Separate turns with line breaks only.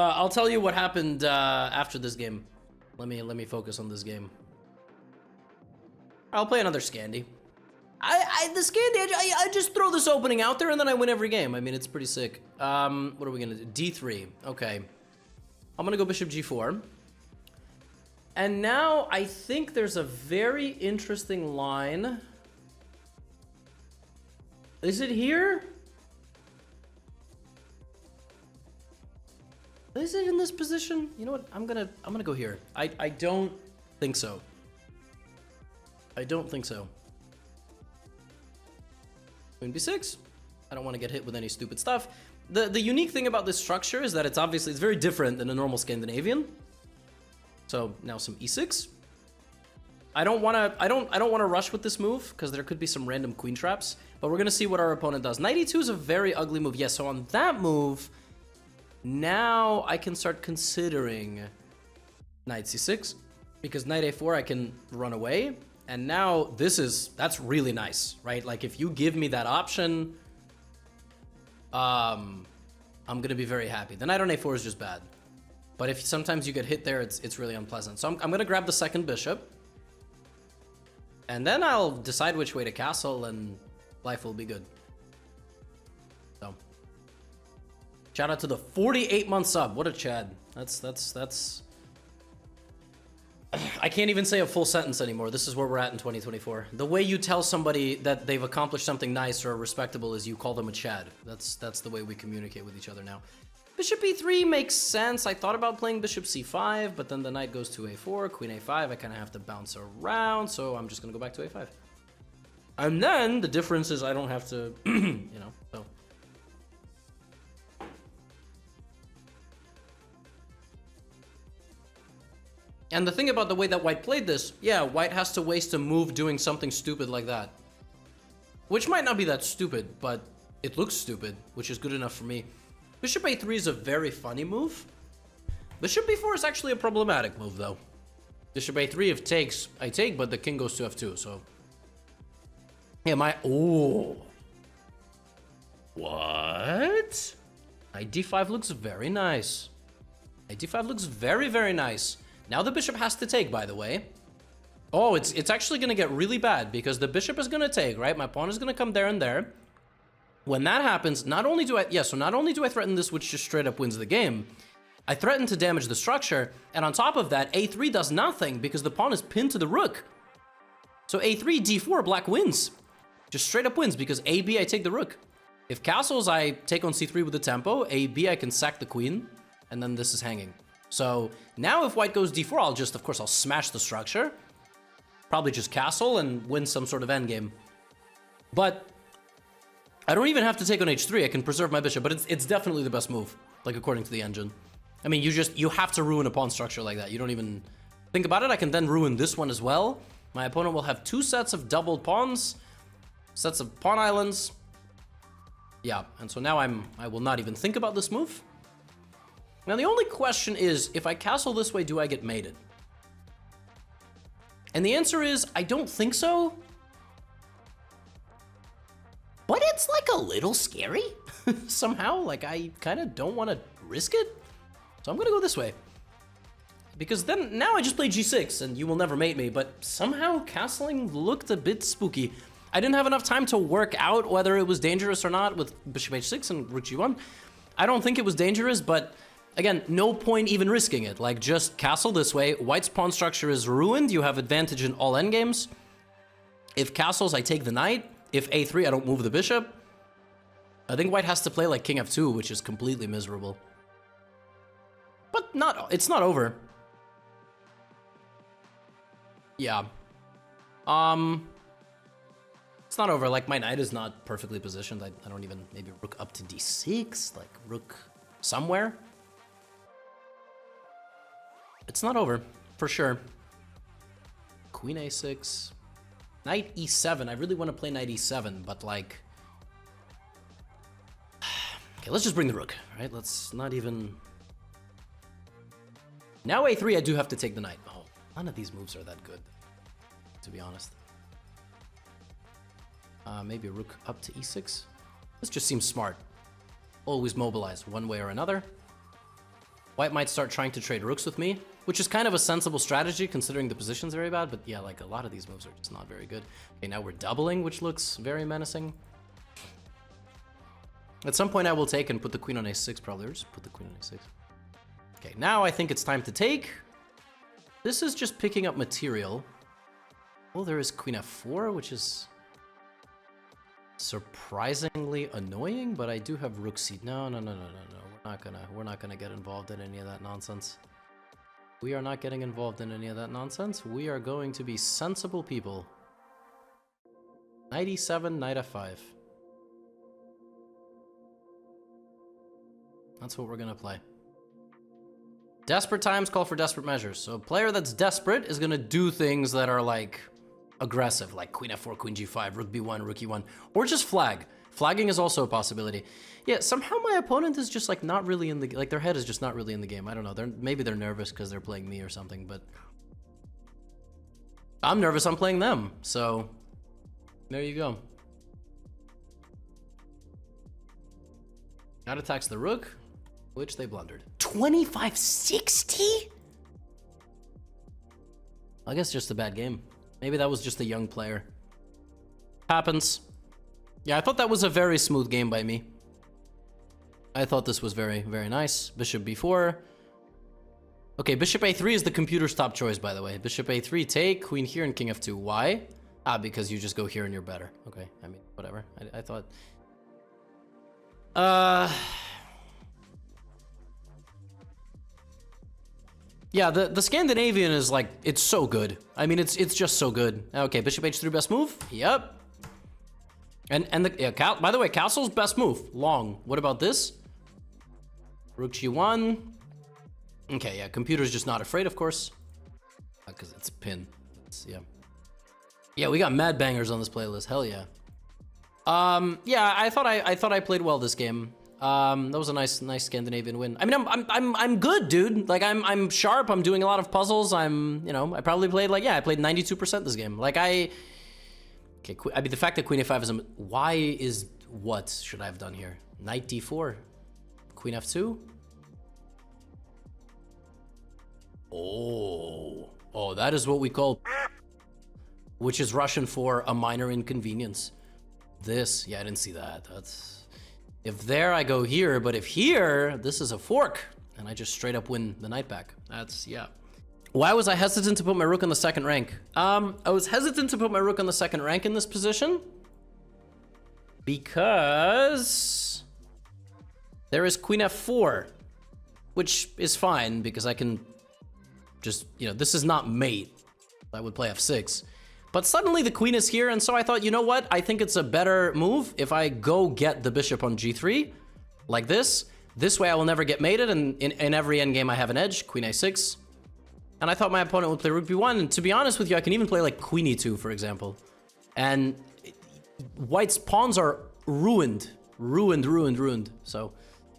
I'll tell you what happened after this game. Let me focus on this game. I'll play another Scandi. The Scandi, I just throw this opening out there and then I win every game. I mean, it's pretty sick. What are we gonna do? D3. Okay. I'm gonna go bishop G4. And now I think there's a very interesting line. Is it here? Is it in this position? You know what? I'm gonna go here. I don't think so. I don't think so. Queen B6. I don't want to get hit with any stupid stuff. The unique thing about this structure is that it's very different than a normal Scandinavian. So now some E6. I don't want to rush with this move because there could be some random queen traps, but we're going to see what our opponent does. Knight E2 is a very ugly move. Yes, so on that move, now I can start considering Knight C6 because Knight A4 I can run away. And now that's really nice, right? Like if you give me that option, I'm going to be very happy. The Knight on A4 is just bad. But if sometimes you get hit there, it's really unpleasant. So I'm going to grab the second bishop. And then I'll decide which way to castle and life will be good. So. Shout out to the 48-month sub. What a Chad. That's... I can't even say a full sentence anymore. This is where we're at in 2024. The way you tell somebody that they've accomplished something nice or respectable is you call them a Chad. That's the way we communicate with each other now. Bishop E3 makes sense. I thought about playing bishop C5, but then the knight goes to A4, queen A5. I kind of have to bounce around, so I'm just going to go back to A5. And then the difference is I don't have to, you know, so. And the thing about the way that white played this, yeah, white has to waste a move doing something stupid like that. Which might not be that stupid, but it looks stupid, which is good enough for me. Bishop A3 is a very funny move. Bishop B4 is actually a problematic move, though. Bishop A3, if takes, I take, but the king goes to F2, so... Yeah, oh! What? Knight D5 looks very nice. Knight D5 looks very, very nice. Now the bishop has to take, by the way. Oh, it's actually going to get really bad, because the bishop is going to take, right? My pawn is going to come there and there. When that happens, not only do I threaten this, which just straight up wins the game, I threaten to damage the structure, and on top of that, A3 does nothing because the pawn is pinned to the rook. So A3, D4, black wins. Just straight up wins because AB, I take the rook. If castles, I take on C3 with the tempo. AB, I can sack the queen, and then this is hanging. So now if white goes D4, I'll smash the structure. Probably just castle and win some sort of endgame. But I don't even have to take on H3. I can preserve my bishop, but it's definitely the best move, like according to the engine. I mean, you have to ruin a pawn structure like that. You don't even think about it. I can then ruin this one as well. My opponent will have two sets of doubled pawns, sets of pawn islands. Yeah, and so now I will not even think about this move. Now the only question is, if I castle this way, do I get mated? And the answer is, I don't think so. But it's like a little scary somehow. Like I kind of don't want to risk it. So I'm going to go this way. Because then now I just play G6 and you will never mate me. But somehow castling looked a bit spooky. I didn't have enough time to work out whether it was dangerous or not with bishop H6 and rook G1. I don't think it was dangerous, but again, no point even risking it. Like just castle this way. White's pawn structure is ruined. You have advantage in all endgames. If castles, I take the knight. If A3, I don't move the bishop. I think white has to play like king F2, which is completely miserable. But it's not over. Yeah. It's not over. Like my knight is not perfectly positioned. I don't even, maybe rook up to D6, like rook somewhere. It's not over, for sure. Queen A6. Knight E7. I really want to play Knight E7, but like... Okay, let's just bring the rook, right? Let's not even... Now A3, I do have to take the knight. Oh, none of these moves are that good, to be honest. Maybe a rook up to E6. This just seems smart. Always mobilize one way or another. White might start trying to trade rooks with me, which is kind of a sensible strategy considering the position's very bad, but yeah, like a lot of these moves are just not very good. Okay, now we're doubling, which looks very menacing. At some point I will take and put the queen on a6 probably, or just put the queen on a6. Okay, now I think it's time to take. This is just picking up material. Well, there is queen f4, which is surprisingly annoying, but I do have rook c. No. We're not gonna get involved in any of that nonsense. We are not getting involved in any of that nonsense. We are going to be sensible people. Knight e7, knight f5. That's what we're gonna play. Desperate times call for desperate measures. So a player that's desperate is gonna do things that are like aggressive, like queen f4, queen g5, rook b1, rook e1, or just flag. Flagging is also a possibility. Yeah, somehow my opponent is just like not really in the, like their head is just not really in the game. I don't know. Maybe they're nervous because they're playing me or something, but I'm nervous I'm playing them. So there you go. That attacks the rook, which they blundered. 2560? I guess just a bad game. Maybe that was just a young player. Happens. Yeah, I thought that was a very smooth game by me. I thought this was very, very nice. Bishop b4. Okay, bishop a3 is the computer's top choice, by the way. Bishop a3, take, queen here, and king f2. Why? Ah, because you just go here and you're better. Okay, I mean, whatever. I thought... Yeah, the Scandinavian is like, it's so good. I mean, it's just so good. Okay, bishop h3, best move? Yep. And the by the way, castle's best move, long. What about this? Rook g1. Okay, yeah, computer's just not afraid, of course, because it's pin. Yeah, we got mad bangers on this playlist. Hell yeah. Yeah, I thought I played well this game. That was a nice Scandinavian win. I mean, I'm good, dude. Like I'm sharp. I'm doing a lot of puzzles. I probably played like, yeah, I played 92% this game. Like okay, I mean, the fact that queen a5 is why is, what should I have done here? Knight d4, queen f2. Oh, that is what we call, which is Russian for a minor inconvenience. This, yeah, I didn't see that. That's, if there I go here, but if here, this is a fork, and I just straight up win the knight back. That's, yeah. Why was I hesitant to put my rook on the second rank? I was hesitant to put my rook on the second rank in this position because there is queen f4, which is fine because I can just, this is not mate. I would play f6. But suddenly the queen is here, and so I thought, you know what? I think it's a better move if I go get the bishop on g3, like this. This way I will never get mated, and in every endgame I have an edge, queen a6. And I thought my opponent would play rook b1, and to be honest with you, I can even play like queen e2, for example. And white's pawns are ruined. So